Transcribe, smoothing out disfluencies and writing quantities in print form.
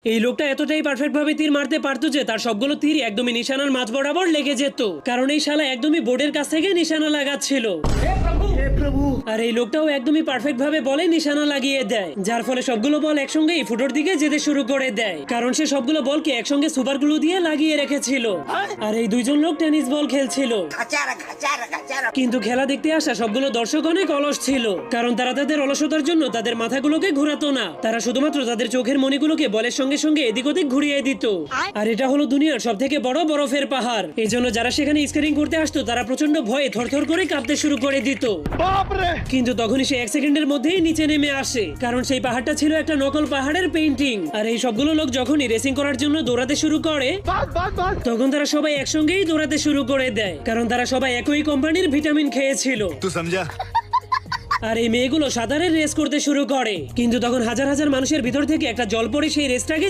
এই লোকটা এতটাই পারফেক্ট ভাবে তীর মারতে পারতো যে তার সবগুলো তীর একদমই নিশানার মাঝ বরাবর লেগে যেত, কারণ এই শালা একদমই বোর্ডের কাছ থেকে নিশানা লাগাচ্ছিল। আর এই লোকটাও একদমই পারফেক্ট ভাবে বলে নিশানা লাগিয়ে দেয়, যার ফলে সবগুলো বল একসঙ্গেই ফুটোর দিকে যেতে শুরু করে দেয়, কারণ সে সবগুলো বলকে একসঙ্গে সুপার গ্লু দিয়ে লাগিয়ে রেখেছিল। আর এই দুইজন লোক টেনিস বল খেলছিল, কিন্তু খেলা দেখতে আসা সবগুলো দর্শক অনেক অলস ছিল, কারণ তারা তাদের অলসতার জন্য তাদের মাথাগুলোকে ঘোরাতো না, তারা শুধুমাত্র তাদের চোখের মণিগুলোকে বলের সঙ্গে সঙ্গে এদিক ওদিক ঘুরিয়ে দিত। আর এটা হলো দুনিয়ার সব থেকে বড় বরফের পাহাড়, এই জন্য যারা সেখানে স্কেটিং করতে আসতো তারা প্রচন্ড ভয়ে থরথর করে কাঁপতে শুরু করে দিত। কিন্তু তখনই সে 1 সেকেন্ডের মধ্যেই নিচে নেমে আসে, কারণ সেই পাহাড়টা ছিল একটা নকল পাহাড়ের পেইন্টিং। আর এই সবগুলো লোক যখনই রেসিং করার জন্য দৌড়াতে শুরু করে তখন তারা সবাই একসঙ্গেই দৌড়াতে শুরু করে দেয়, কারণ তারা সবাই একই কোম্পানির ভিটামিন খেয়েছিল। আর এই মেয়েগুলো সাঁতারের রেস করতে শুরু করে, কিন্তু তখন হাজার হাজার মানুষের ভিতর থেকে একটা জল পড়ে সেই রেসটাকে